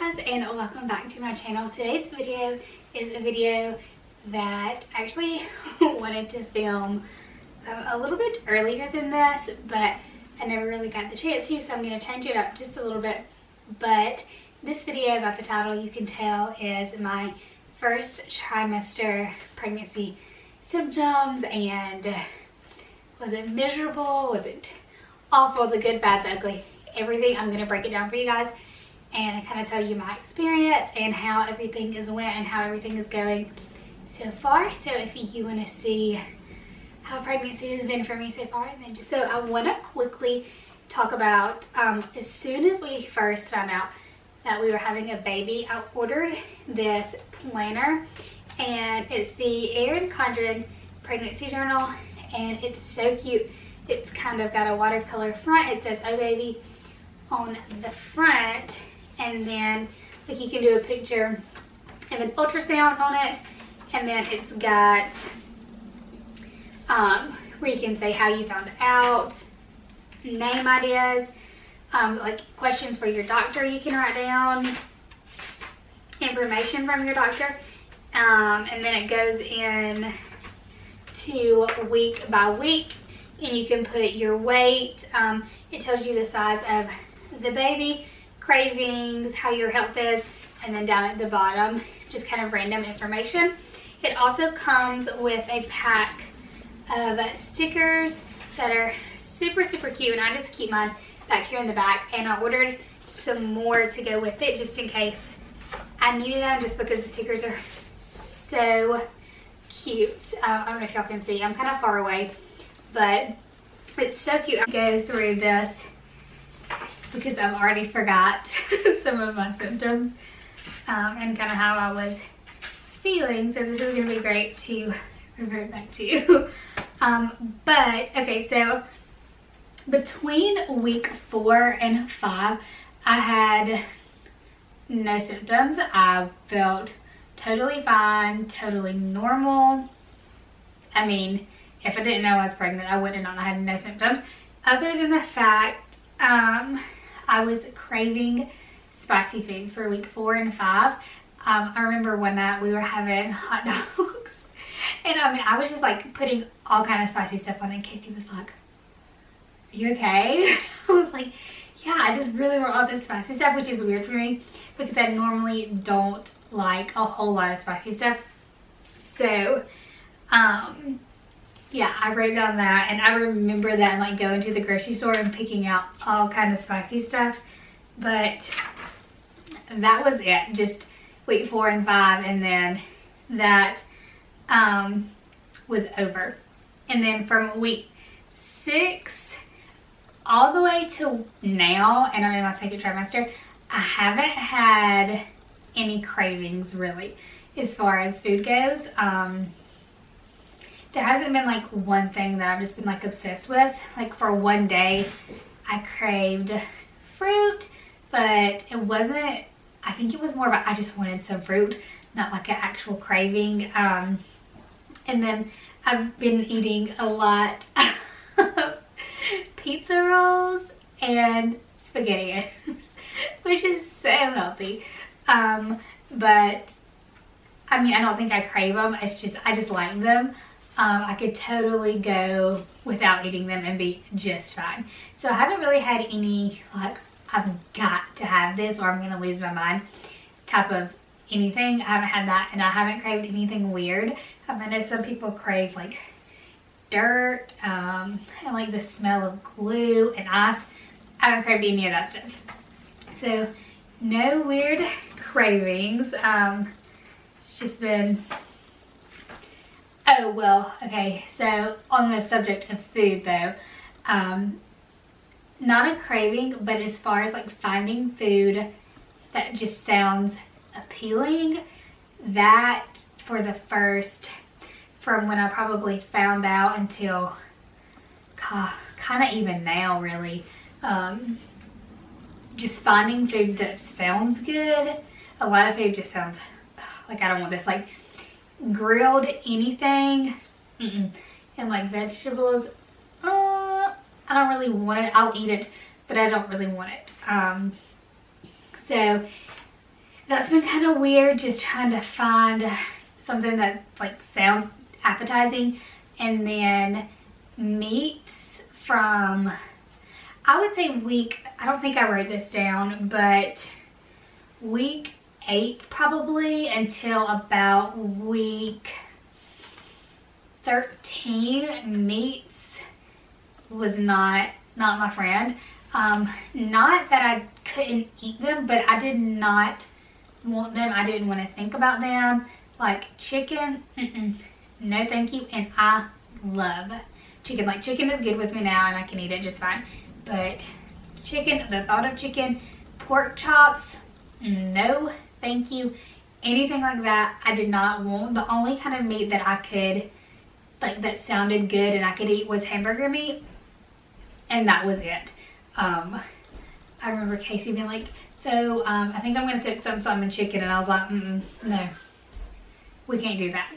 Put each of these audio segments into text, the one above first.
guys, and welcome back to my channel. Today's video is a video that I actually wanted to film a little bit earlier than this, but I never really got the chance to, so I'm going to change it up just a little bit. But this video, about the title you can tell, is my first trimester pregnancy symptoms. And was it miserable? Was it awful? The good, bad, the ugly, everything. I'm going to break it down for you guys and kind of tell you my experience and how everything is went and how everything is going so far. So if you want to see how pregnancy has been for me so far, and then just so I want to quickly talk about as soon as we first found out that we were having a baby, I ordered this planner, and it's the Erin Condren Pregnancy Journal, and it's so cute. It's kind of got a watercolor front. It says "Oh Baby" on the front, and then like you can do a picture of an ultrasound on it, and then it's got where you can say how you found out, name ideas, like questions for your doctor you can write down, information from your doctor, and then it goes in to week by week, and you can put your weight. It tells you the size of the baby, cravings, how your health is, and then down at the bottom just kind of random information. It also comes with a pack of stickers that are super cute, and I just keep mine back here in the back, and I ordered some more to go with it just in case I needed them, just because the stickers are so cute. I don't know if y'all can see, I'm kind of far away, but it's so cute. I go through this because I've already forgot some of my symptoms and kind of how I was feeling, so this is going to be great to revert back to. But okay, so between week 4 and 5 I had no symptoms. I felt totally fine, totally normal. I mean, if I didn't know I was pregnant, I wouldn't have known I had no symptoms, other than the fact I was craving spicy foods for week 4 and 5. I remember one night we were having hot dogs, and I mean, I was just like putting all kind of spicy stuff on it. Casey was like, "Are you okay?" I was like, "Yeah, I just really want all this spicy stuff," which is weird for me because I normally don't like a whole lot of spicy stuff. So, yeah, I wrote down that, and I remember that, like going to the grocery store and picking out all kind of spicy stuff. But that was it, just week 4 and 5, and then that was over. And then from week 6 all the way to now, and I'm in my second trimester, I haven't had any cravings really as far as food goes. There hasn't been like one thing that I've just been like obsessed with. Like for one day I craved fruit, but it wasn't, I think it was more about I just wanted some fruit, not like an actual craving. And then I've been eating a lot of pizza rolls and SpaghettiOs, which is so healthy. But I mean, I don't think I crave them. It's just, I just like them. I could totally go without eating them and be just fine. So I haven't really had any like, I've got to have this or I'm going to lose my mind type of anything. I haven't had that, and I haven't craved anything weird. I know some people crave like dirt and like the smell of glue and ice. I haven't craved any of that stuff. So no weird cravings. It's just been, oh well, okay, so on the subject of food though, not a craving, but as far as like finding food that just sounds appealing, that for the first, from when I probably found out until kind of even now really, just finding food that sounds good. A lot of food just sounds like I don't want this, like grilled anything, and like vegetables, I don't really want it. I'll eat it, but I don't really want it. So that's been kind of weird, just trying to find something that like sounds appetizing. And then meats from, I would say week, I don't think I wrote this down, but week 8 probably until about week 13, meats was not my friend. Not that I couldn't eat them, but I did not want them. I didn't want to think about them. Like chicken, no thank you. And I love chicken. Like chicken is good with me now and I can eat it just fine. But chicken, the thought of chicken, pork chops, no thank you. Anything like that, I did not want. The only kind of meat that I could, like that sounded good and I could eat was hamburger meat. And that was it. I remember Casey being like, so I think I'm going to cook some salmon chicken. And I was like, no, we can't do that.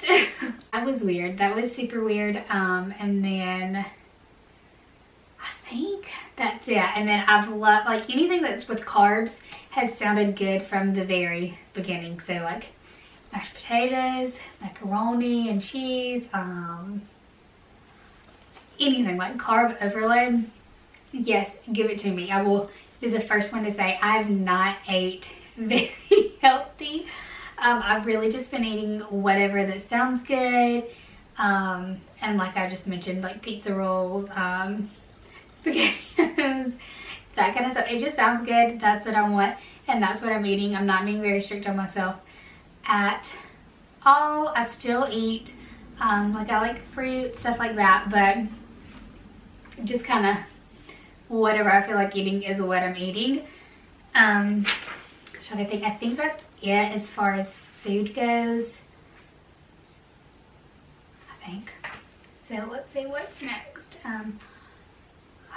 That was weird. That was super weird. And then I think that's it. And then I've loved, like anything that's with carbs has sounded good from the very beginning. So like mashed potatoes, macaroni and cheese, anything like carb overload. Yes, give it to me. I will be the first one to say I have not ate very healthy. I've really just been eating whatever that sounds good. And like I just mentioned, like pizza rolls, SpaghettiOs, that kind of stuff. It just sounds good. That's what I want. And that's what I'm eating. I'm not being very strict on myself at all. I still eat, like I like fruit, stuff like that. But just kind of whatever I feel like eating is what I'm eating. Trying to think. I think that's it as far as food goes. I think. So let's see what's next.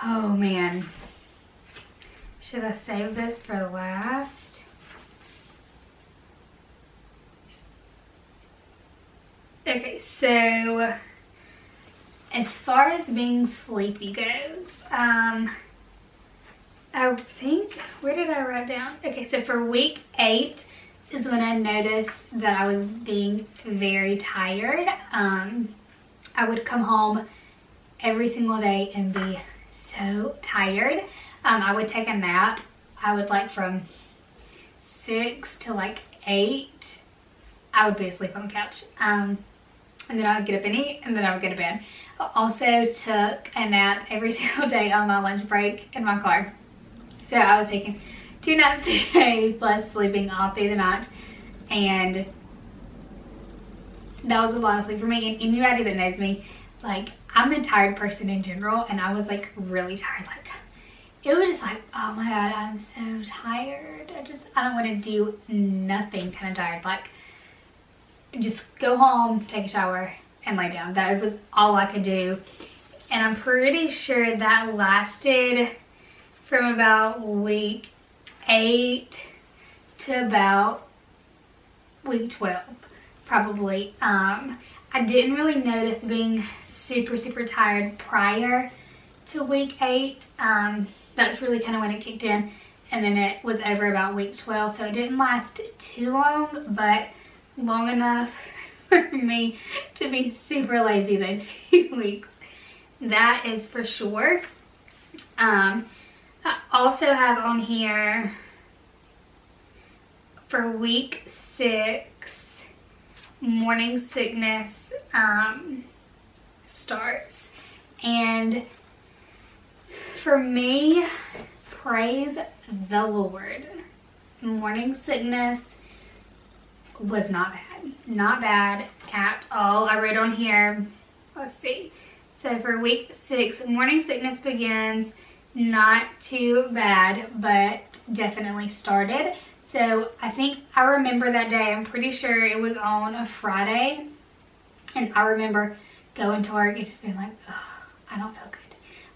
Oh man. Should I save this for last? Okay, so as far as being sleepy goes, I think, where did I write down? Okay, so for week 8 is when I noticed that I was being very tired. I would come home every single day and be so tired. I would take a nap. I would like from 6 to like 8, I would be asleep on the couch. And then I would get up and eat, and then I would go to bed. I also took a nap every single day on my lunch break in my car. So I was taking 2 naps a day plus sleeping all through the night. And that was a lot of sleep for me. And anybody that knows me, like I'm a tired person in general, and I was like really tired. Like it was just like, oh my God, I'm so tired. I don't want to do nothing kind of tired. Like just go home, take a shower, and lay down. That was all I could do. And I'm pretty sure that lasted from about week 8 to about week 12, probably. I didn't really notice being super tired prior to week 8. That's really kind of when it kicked in, and then it was over about week 12. So it didn't last too long, but long enough for me to be super lazy those few weeks. That is for sure. I also have on here for week 6, morning sickness starts. And for me, praise the Lord, morning sickness was not bad. Not bad at all. I wrote on here, let's see. So for week 6, morning sickness begins. Not too bad, but definitely started. So I think I remember that day. I'm pretty sure it was on a Friday. And I remember going to work and just being like, oh, I don't feel good.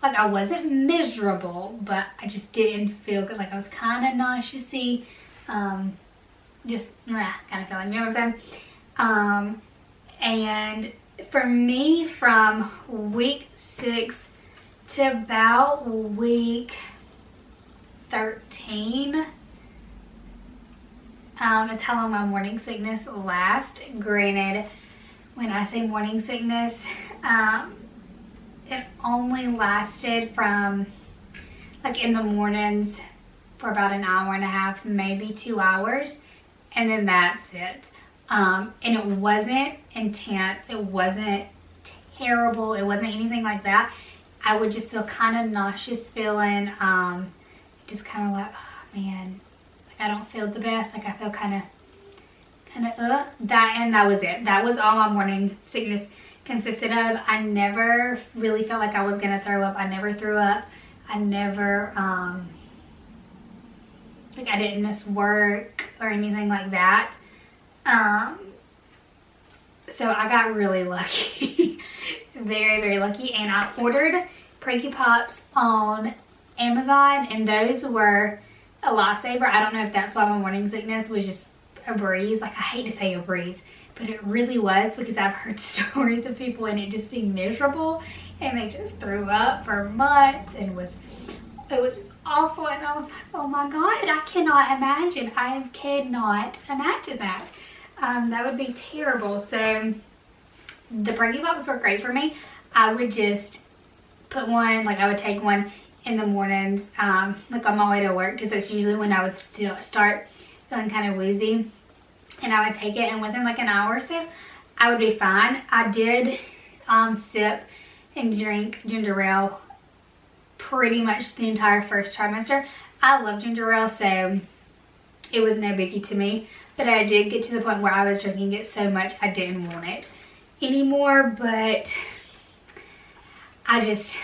Like I wasn't miserable, but I just didn't feel good. Like I was kind of nauseous-y. Just kind of feeling, you know what I'm saying? And for me, from week 6 to about week 13, is how long my morning sickness lasts. Granted, when I say morning sickness, it only lasted from like in the mornings for about an hour and a half, maybe 2 hours, and then that's it. And it wasn't intense, it wasn't terrible, it wasn't anything like that. I would just feel kind of nauseous feeling, just kind of like, oh man, like I don't feel the best, like I feel kind of that, and that was it. That was all my morning sickness consisted of. I never really felt like I was gonna throw up. I never threw up. I never like I didn't miss work or anything like that. So I got really lucky. Very, very lucky. And I ordered Pranky Pops on Amazon, and those were a lifesaver. I don't know if that's why my morning sickness was just a breeze. Like, I hate to say a breeze, but it really was, because I've heard stories of people and it just being miserable and they just threw up for months, and it was just awful. And I was like, oh my god, I cannot imagine. I cannot imagine that. That would be terrible. So the Pranky Pops were great for me. I would just put one, like I would take one in the mornings, like on my way to work, because that's usually when I would start feeling kind of woozy, and I would take it, and within like an hour or so I would be fine. I did sip and drink ginger ale pretty much the entire first trimester. I love ginger ale, so it was no biggie to me, but I did get to the point where I was drinking it so much I didn't want it anymore. But I just,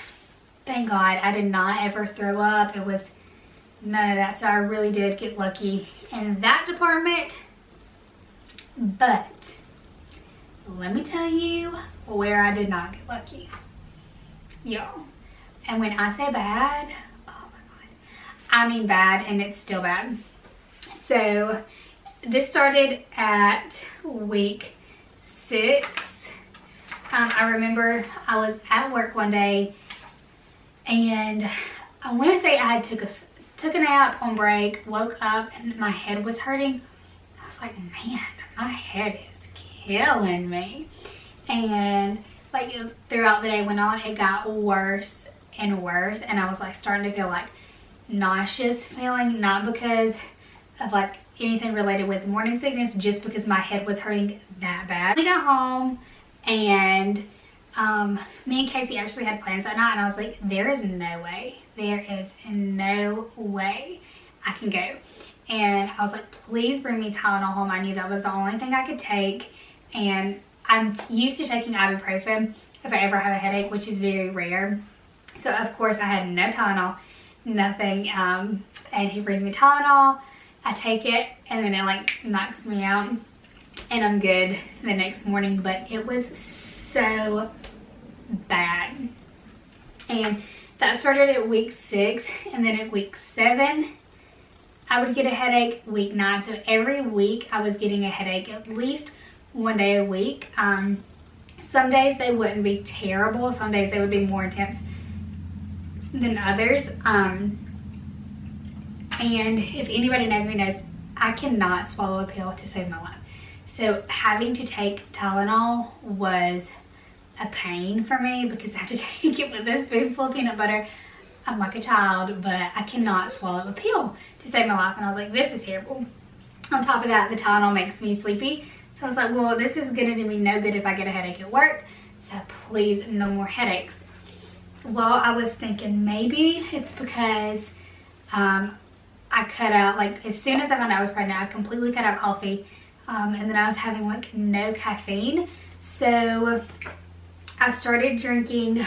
thank God I did not ever throw up. It was none of that, so I really did get lucky in that department. But let me tell you where I did not get lucky, y'all. And when I say bad, oh my god, I mean bad, and it's still bad. So this started at week 6. I remember I was at work one day, and I want to say I had took a nap on break, woke up, and my head was hurting. I was like, man, my head is killing me. And like throughout the day went on, it got worse and worse, and I was like starting to feel like nauseous feeling, not because of like anything related with morning sickness, just because my head was hurting that bad. I got home, and me and Casey actually had plans that night, and I was like, there is no way I can go. And I was like, please bring me Tylenol home. I knew that was the only thing I could take, and I'm used to taking ibuprofen if I ever have a headache, which is very rare. So of course I had no Tylenol, nothing, and he brings me Tylenol. I take it, and then it like knocks me out, and I'm good the next morning. But it was so bad. And that started at week 6, and then at week 7 I would get a headache. Week 9, so every week I was getting a headache at least one day a week. Some days they wouldn't be terrible, some days they would be more intense than others. And if anybody knows me knows I cannot swallow a pill to save my life. So having to take Tylenol was a pain for me, because I have to take it with a spoonful of peanut butter. I'm like a child, but I cannot swallow a pill to save my life. And I was like, this is terrible. On top of that, the Tylenol makes me sleepy. So I was like, well, this is gonna do me no good if I get a headache at work. So please, no more headaches. Well, I was thinking maybe it's because I cut out, like as soon as I found out I was pregnant, I completely cut out coffee. And then I was having like no caffeine. So I started drinking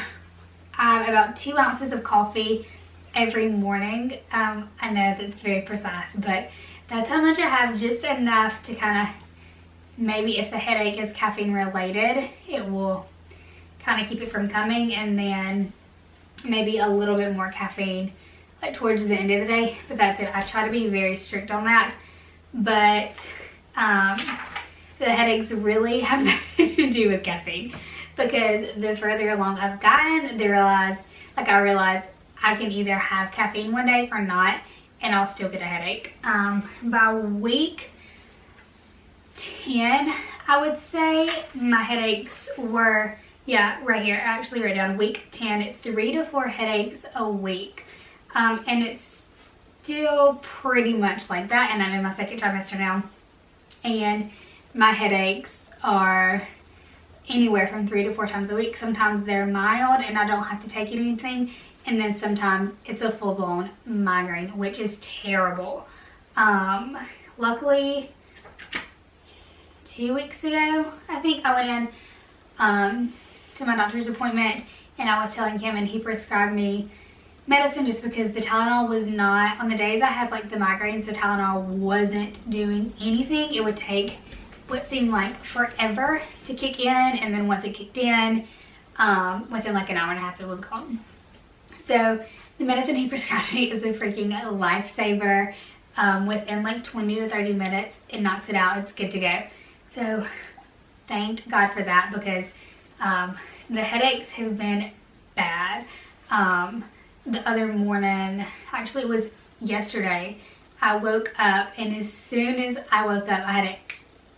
about 2 ounces of coffee every morning. I know that's very precise, but that's how much I have, just enough to kind of, maybe if the headache is caffeine related, it will kind of keep it from coming, and then maybe a little bit more caffeine like towards the end of the day. But that's it. I try to be very strict on that. But the headaches really have nothing to do with caffeine, because the further along I've gotten, I realize I can either have caffeine one day or not, and I'll still get a headache. By week 10, I would say. My headaches were, yeah, right here. I actually wrote down week 10, 3 to 4 headaches a week. And it's still pretty much like that. And I'm in my second trimester now. And my headaches are anywhere from 3 to 4 times a week. Sometimes they're mild and I don't have to take anything. And then sometimes it's a full-blown migraine, which is terrible. Luckily, 2 weeks ago, I think I went in to my doctor's appointment and I was telling him, and he prescribed me medicine just because the Tylenol was not, on the days I had like the migraines, the Tylenol wasn't doing anything. It would take what seemed like forever to kick in, and then once it kicked in, within like an hour and a half it was gone. So the medicine he prescribed me is a freaking lifesaver. Within like 20 to 30 minutes it knocks it out. It's good to go. So thank God for that, because the headaches have been bad. The other morning, actually it was yesterday, I woke up, and as soon as I woke up I had an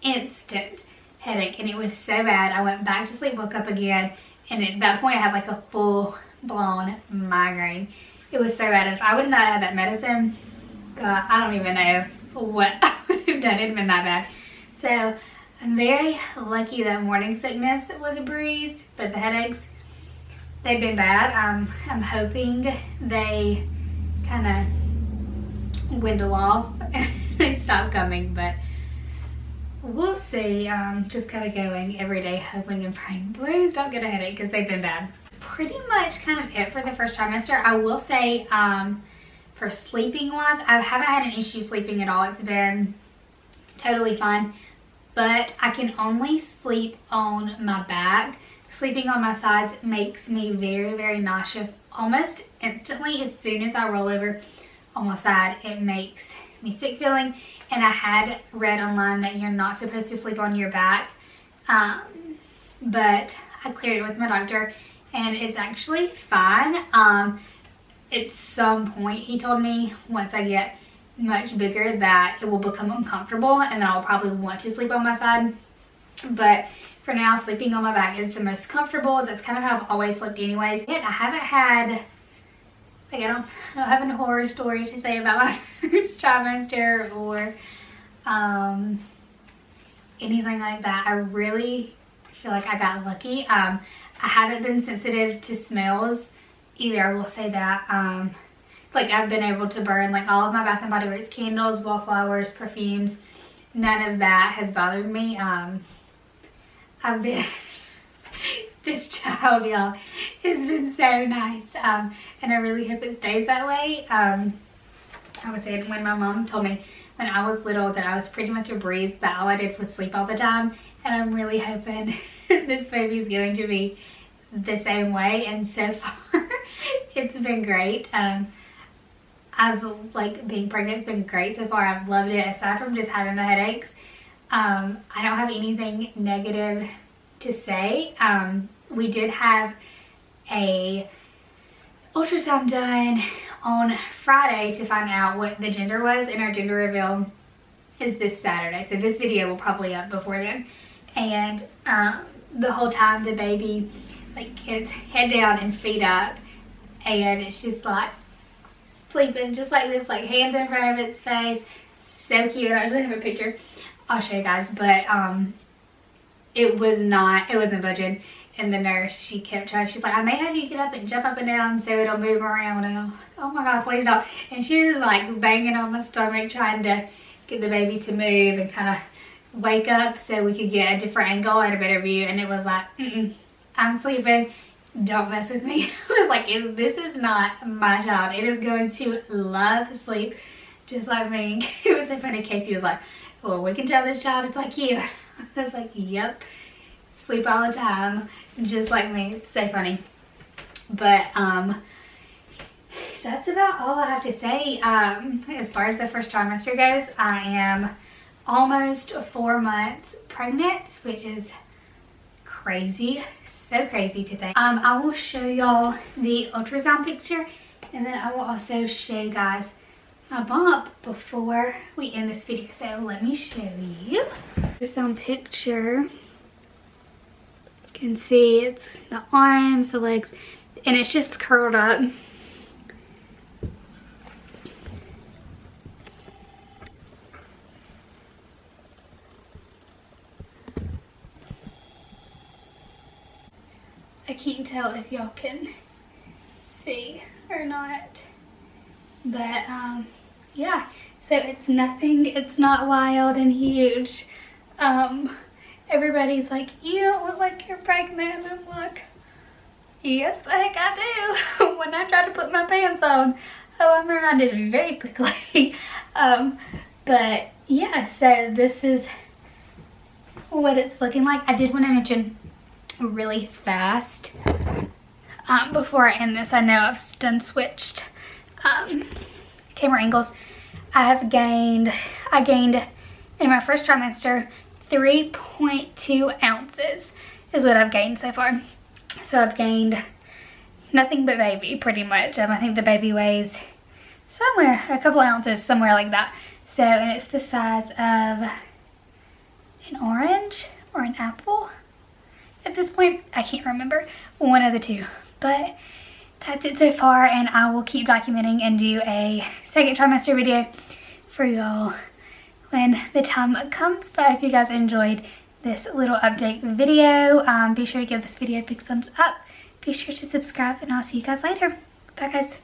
instant headache, and it was so bad I went back to sleep, woke up again, and at that point I had like a full-blown migraine. It was so bad. If I would not have had that medicine, I don't even know what I would have done. It had been that bad. So I'm very lucky that morning sickness was a breeze, but the headaches, they've been bad. I'm hoping they kind of dwindle off and they stop coming, but we'll see. Just kind of going every day hoping and praying, please don't get a headache, because they've been bad. Pretty much kind of it for the first trimester. I will say, for sleeping wise, I haven't had an issue sleeping at all. It's been totally fine, but I can only sleep on my back. Sleeping on my sides makes me very, very nauseous almost instantly. As soon as I roll over on my side, it makes me sick feeling. And I had read online that you're not supposed to sleep on your back, but I cleared it with my doctor and it's actually fine. At some point he told me once I get much bigger that it will become uncomfortable and then I'll probably want to sleep on my side. But for now, sleeping on my back is the most comfortable. That's kind of how I've always slept anyways. Yet I haven't had, like, I don't have a horror story to say about my first trimester or anything like that. I really feel like I got lucky. I haven't been sensitive to smells either, I will say that. Like, I've been able to burn like all of my Bath and Body Works candles, wallflowers, perfumes. None of that has bothered me. I've been this child, y'all, has been so nice, and I really hope it stays that way. I was saying, when my mom told me when I was little that I was pretty much a breeze, that all I did was sleep all the time, and I'm really hoping this baby is going to be the same way. And so far it's been great. I've, like, being pregnant's been great so far. I've loved it. Aside from just having the headaches, I don't have anything negative to say. We did have a ultrasound done on Friday to find out what the gender was, and our gender reveal is this Saturday. So this video will probably up before then. And the whole time the baby, like, it's head down and feet up, and it's just like sleeping just like this, like hands in front of its face. So cute. I actually have a picture I'll show you guys, but it wasn't budging. And the nurse, she kept trying, she's like, I may have you get up and jump up and down so it'll move around. And I'm like, oh my God, please don't. And she was like banging on my stomach trying to get the baby to move and kind of wake up so we could get a different angle and a better view. And it was like, I'm sleeping, don't mess with me. I was like, this is not my child. It is going to love sleep just like me. It was so funny. Casey was like, well, we can tell this child it's like you. I was like, yep, sleep all the time just like me. It's so funny. But that's about all I have to say. As far as the first trimester goes, I am almost 4 months pregnant, which is crazy. So crazy to think. I will show y'all the ultrasound picture, and then I will also show you guys my bump before we end this video. So let me show you. Here's some picture. You can see it's the arms, the legs, and it's just curled up. I can't tell if y'all can see or not, but yeah, so it's nothing, it's not wild and huge. Everybody's like, you don't look like you're pregnant, and I'm like, yes the heck I do. When I try to put my pants on, oh, I'm reminded very quickly. But yeah, so this is what it's looking like. I did want to mention really fast before I end this, I know I've done switched camera angles. I gained in my first trimester 3.2 ounces is what I've gained so far. So I've gained nothing but baby pretty much. I think the baby weighs somewhere a couple ounces, somewhere like that. So, and it's the size of an orange or an apple. At this point, I can't remember, one of the two, but that's it so far, and I will keep documenting and do a second trimester video for y'all when the time comes. But I hope you guys enjoyed this little update video. Be sure to give this video a big thumbs up. Be sure to subscribe, and I'll see you guys later. Bye guys.